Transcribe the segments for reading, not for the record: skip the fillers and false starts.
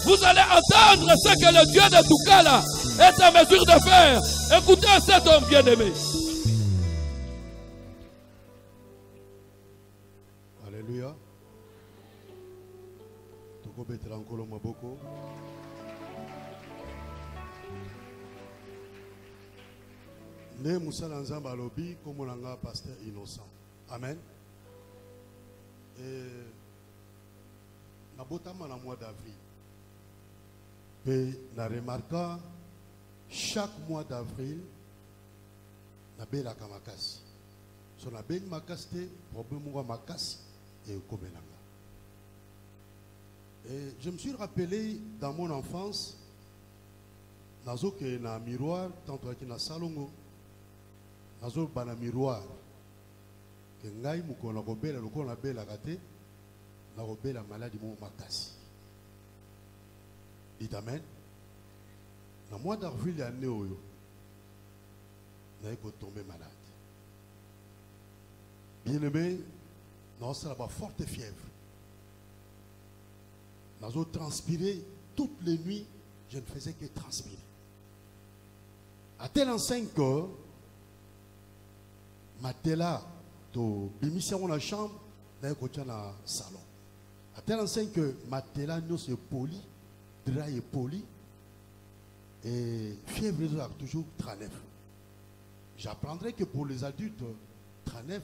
vous allez entendre ce que le Dieu de Toukala est en mesure de faire. Écoutez cet homme bien-aimé. Alléluia. Toko betela nkolo maboko. Ne musala nzamba lobi komolanga pasteur innocent. Amen. Et nabotama na mois d'avril. Et na remarquant chaque mois d'avril nabela kamakasi. So nabeli makasi problème wa makasi et kobenanga. Et je me suis rappelé dans mon enfance nazo ke na miroir tantôt ki na salongo nazo bana miroir que ngai mukona kobela lokola bela kate na kobela maladie mo makasi. Dites amen. Dans le mois d'avril, il y a un oyo. N'a pas tombé malade. Bien aimé, nous avons forte fièvre. Nous avons transpiré toutes les nuits. Je ne faisais que transpirer. À tel enseigne que Matela, to bimissia dans la chambre, n'a pas dans le salon. À tel enseigne que Matela nous est poli. Dry et poli et fièvre toujours 39. J'apprendrai que pour les adultes 39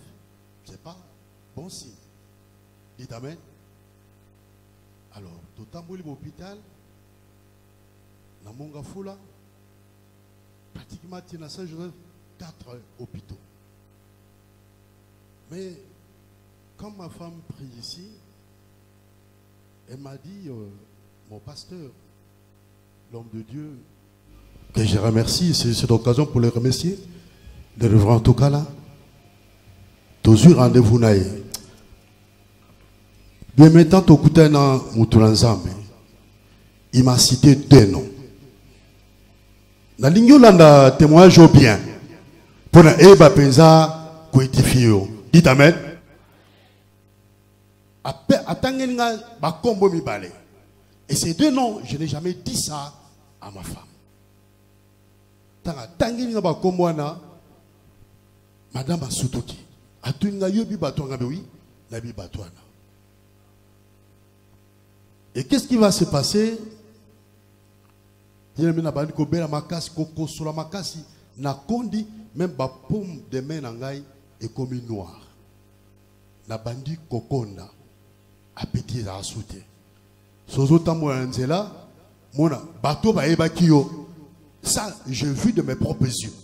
c'est pas bon signe. Dites amen. Alors tout temps pour l'hôpital na monga fula pratiquement tina Saint-Joseph 4 hôpitaux. Mais quand ma femme prie ici, elle m'a dit mon pasteur, l'homme de Dieu, que je remercie, c'est cette occasion pour le remercier, le révérend Toukala, toujours rendez-vous naïe. Bien maintenant, Tokoutena Moutoulenzame, il m'a cité 2 noms. Na lingolanda témoignage bien, pour na eba penza koetifio. Dites amen. Atangenga bakombo mibale. Et ces 2 noms, je n'ai jamais dit ça à ma femme. Tangenga bakombo na Madame Asutoki. Atunga yobi batwanga oui, nabi batwana. Et qu'est-ce qui va se passer? Il y a une bande ko bela makasi koko sur la makasi na kondi même ba pomme de main nangai est comme noir. Na bandi kokonda appétit à sauter. Sozo tambo nzela mona bateau ba ebaki yo. Ça j'ai vu de mes propres yeux.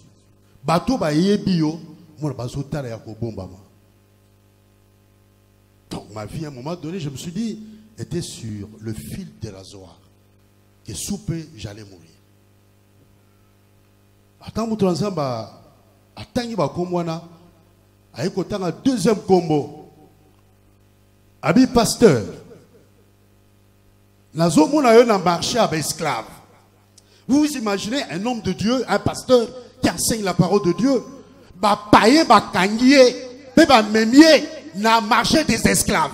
Bateau ba yebi yo mona bazotala ya ko bomba. Donc ma vie à un moment donné je me suis dit était sur le fil de rasoir. Que souper j'allais mourir. Attends mutu nzamba atangi ba komwana ayiko tanga deuxième combo. Abi pasteur. Nazo mona yo na marché avec esclave. Vous vous imaginez un homme de Dieu, un pasteur qui enseigne la parole de Dieu, ba païen ba kangié, pe ba memie na marché des esclaves.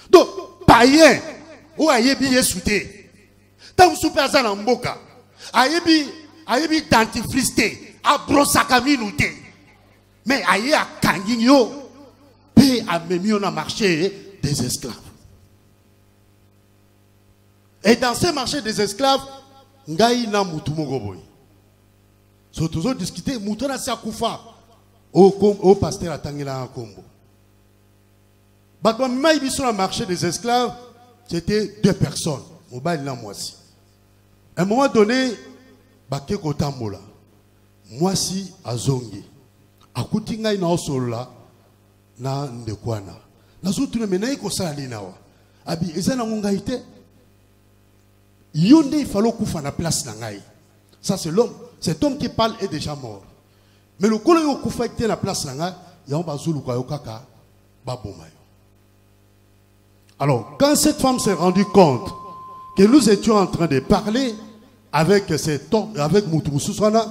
Donc païen ou ayebi yesouté. Tant super ça na mboka. Ayebi dentifrice, abrosakaminoute. Mais aye a kangigno pe a memio na marché des esclaves. Et dans ce marché des esclaves, ngai na mutu moko boy. So toujours discuter mutu na sia kufa au pasteur atangela kombo. Bato mai biso na marché des esclaves, c'était 2 personnes. Mobile na moisi. À un moment donné, bake kotambola. Moisi azongi. Akuti ngai na osola na ndekwana. Nazotuna menai ko sala linawa. Abi ezana ngongaite. Yonde il fallait kufa na place na ngai. Ça c'est l'homme, cet homme qui parle est déjà mort. Mais le kolo yo kufa était na place na ngai, ya on bazulu kwa yo kaka baboma yo. Alors, quand cette femme s'est rendue compte que nous étions en train de parler avec cet homme, avec Moutoumoussouswana,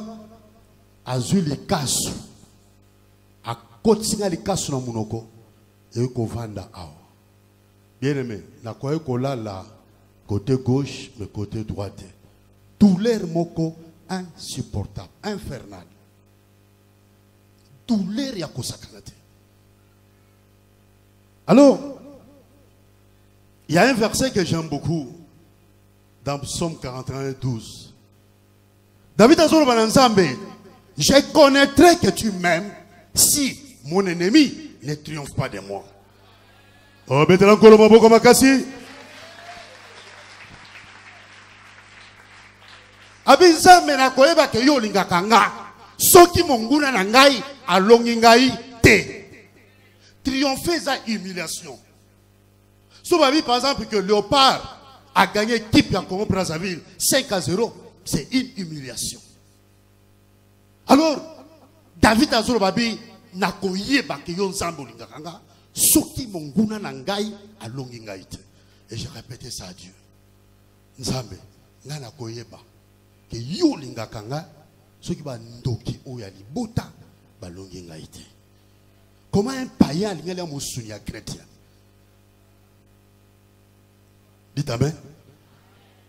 Azuli Kasu, à Kotinga li Kasu na Munoko, et Kovanda Ao. Bien-aimé, na quoi kola la côté gauche, mais côté droite. Douleur moko insupportable, infernal. Douleur ya kosakanate. Alors, il y a un verset que j'aime beaucoup dans Psaume 41, 12. David a dit, je connaîtrai que tu m'aimes si mon ennemi ne triomphe pas de moi. Oh, maintenant, Kolomabo Makasi. Abinza mena koyeba ke yo lingaka nga. Soki monguna na ngai alongi ngai te. Triompher ça humiliation. So babi par exemple que Léopard a gagné équipe à Congo Brazzaville 5-0, c'est une humiliation. Alors David Azoro babi na koyeba ke yo nzambo lingaka nga. Soki monguna na ngai alongi ngai te. Et j'ai répété ça à Dieu. Nzambe nga na koyeba que yo lingaka nga soki ba ndoki oya libota balongi ngai te. Comment un païen a lingala mosuni à chrétien? Dites amen.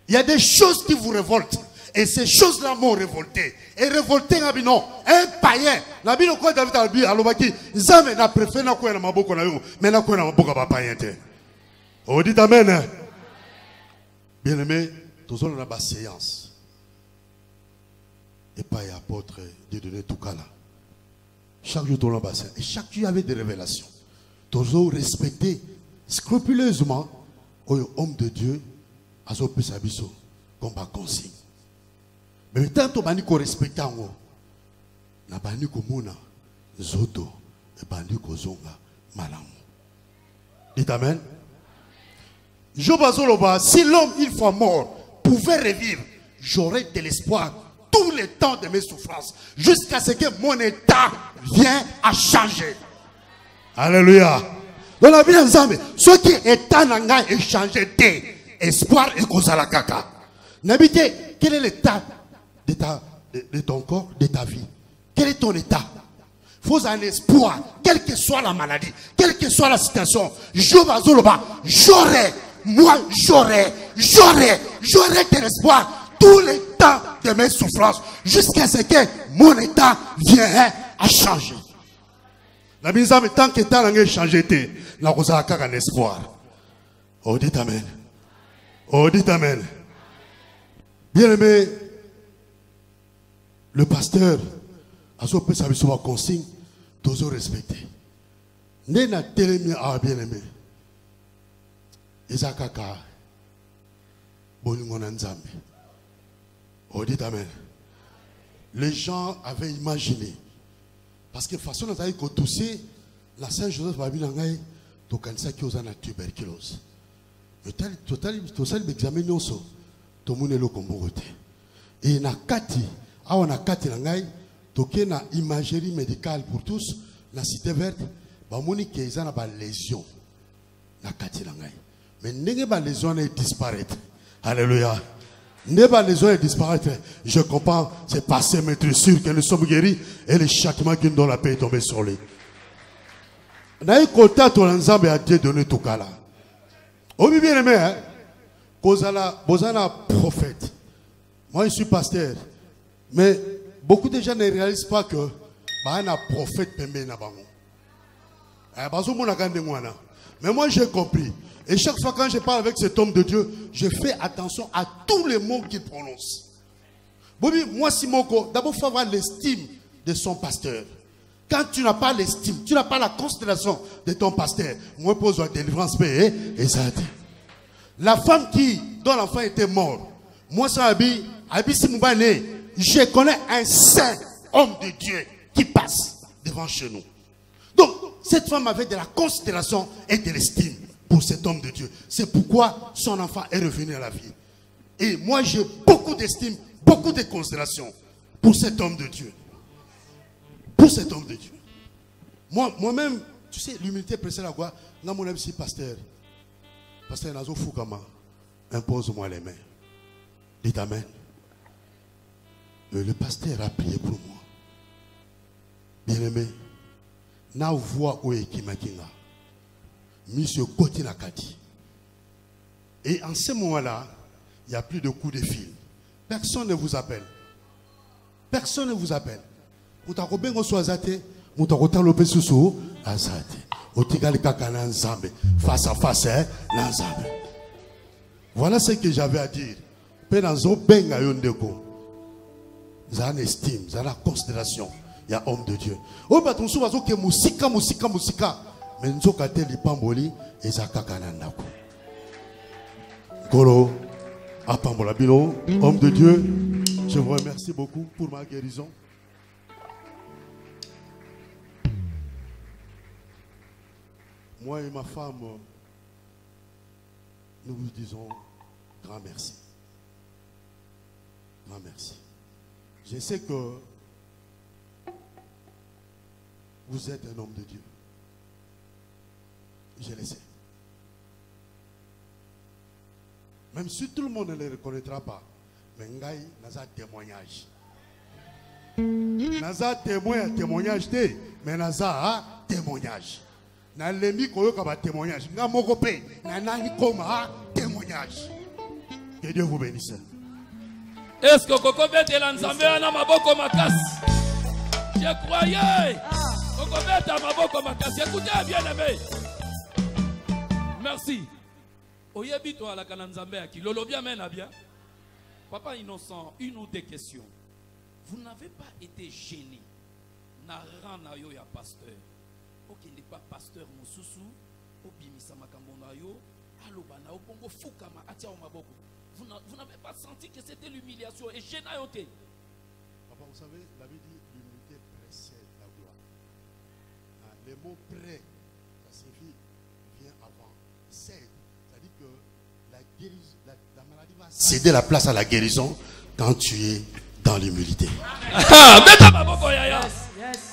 Il y a des choses qui vous révoltent. Et ces choses-là m'ont révolté. Et révolté, non. Un païen. Nabi no quoi David a dit, alobaki, zame na préféré na quoi na maboko na yo, mais na quoi na maboko ba païen te. Oh, dites amen. Bien aimé, tous on a ba séance. Et pas apôtre de donner tout cas là. Chaque jour, on a bassin. Et chaque jour, il y avait des révélations. Toujours respecté scrupuleusement homme de Dieu, à son pesabiso, comme par consigne. Mais tant qu'on respecte en haut, na bani komuna zoto et bani kozonga malamu. Dites amen. Job azoloba, si l'homme une fois mort pouvait revivre, j'aurais de l'espoir tout le temps de mes souffrances, jusqu'à ce que mon état vienne à changer. Alléluia. Dans la vie ensemble, ce qui est en est changé espoir et cause à la caca. N'habitez, quel est l'état de ton corps, de ta vie? Quel est ton état? Il faut un espoir, quelle que soit la maladie, quelle que soit la situation. J'aurai de l'espoir tout le temps de mes souffrances, jusqu'à ce que mon état vienne à changer. La mise en tant que l'état n'a changé, la rosa a un espoir. Oh, dites amen. Oh, dites amen. Bien aimé, le pasteur a son peu sa consigne, toujours respecté. Nena télémi a bien aimé. Isakaka, Bolingon Nzambe. Oh, dites amen. Les gens avaient imaginé. Parce que de toute façon, nous avons toussé la Saint-Joseph Babilangay, tu as qui a la tuberculose. Total examen yoso, tout le monde est là comme bon. Et na kati, on a kati langay, tu na imagerie médicale pour tous, la cité verte, ba moni ke ils ont ba lésion. Na kati langay. Mais n'est pas lésion est disparaître. Alléluia. N'est pas les oeufs disparaître. Je comprends, c'est passé, mais tu es sûr que nous sommes guéris et le châtiment qui nous donne la paix est tombé sur lui. N'a côté ton ensemble a Dieu donné tout cas là. Oh bien aimé, hein? Bozala prophète. Moi je suis pasteur. Mais beaucoup de gens ne réalisent pas que un prophète peut m'aider. Mais moi j'ai compris. Et chaque fois quand je parle avec cet homme de Dieu, je fais attention à tous les mots qu'il prononce. Bobby, moi Simoko, d'abord il faut avoir l'estime de son pasteur. Quand tu n'as pas l'estime, tu n'as pas la considération de ton pasteur, moi pose la délivrance paix et ça a dit. La femme dont l'enfant était mort, moi ça Abi Simoubane, je connais un saint homme de Dieu qui passe devant chez nous. Donc, cette femme avait de la considération et de l'estime pour cet homme de Dieu. C'est pourquoi son enfant est revenu à la vie. Et moi, j'ai beaucoup d'estime, beaucoup de considération pour cet homme de Dieu. Pour cet homme de Dieu. Moi-même, tu sais, l'humilité précède à quoi? Dans mon avis, pasteur. Pasteur Nazo Foukama, impose-moi les mains. Dites amen. Le pasteur a prié pour moi. Bien-aimé, na voix où est Kimakinga. Monsieur Koti Nakati. Et en ce moment-là, il n'y a plus de coups de fil. Personne ne vous appelle. Personne ne vous appelle. Vous avez bien reçu Azate, vous avez lopé sous Azate. Vous avez face à face, Nazambe. Voilà ce que j'avais à dire. Vous avez une estime, vous avez la considération. Il y a homme de Dieu. Oh, mais ton souvent que musika. Mais nous avons été les pamboli et Zakakanandako. Golo, Apambola Bilo, homme de Dieu, je vous remercie beaucoup pour ma guérison. Moi et ma femme, nous vous disons grand merci. Grand merci. Je sais que vous êtes un homme de Dieu. Je le sais. Même si tout le monde ne le reconnaîtra pas, mais Ngaï n'a pas témoignage. N'a pas témoignage, mais n'a pas témoignage. N'a l'emi koyo kaba témoignage. N'a mokope, n'a nani koma témoignage. Que Dieu vous bénisse. Est-ce que Kokobet et l'Anzambé a maboko makas? Je croyais. Kokobet a maboko makas. Écoutez bien aimé. Merci. Oyebi to ala kananzambe aki lolo bien mena bien. Papa innocent, une ou deux questions. Vous n'avez pas été gêné na rana yo ya pasteur. OK, n'est pas pasteur mususu, obimisa makambo na yo, aloba na obongo fukama atia o maboko. Vous n'avez pas senti que c'était l'humiliation et gênant yote. Papa, vous savez, la Bible dit l'humilité précède la gloire. Le mot près, ça signifie vient avant. Cède. Que la maladie va céder la place à la guérison quand tu es dans l'humilité.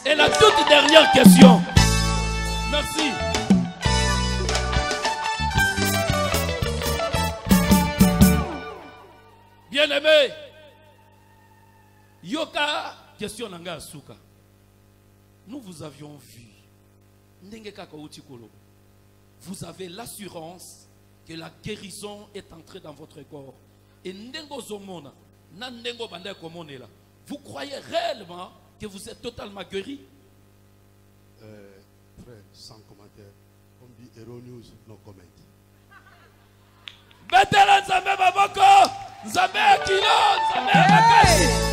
Et la toute dernière question. Merci. Bien-aimé, Yoka, question Nanga Suka. Nous vous avions vu. Vous avez l'assurance que la guérison est entrée dans votre corps. Et vous croyez réellement que vous êtes totalement guéri? Frère, sans commentaire, on dit Hero News, no comment. Betela Nzambe Baboko, Nzambe Akilo, Nzambe Akasi.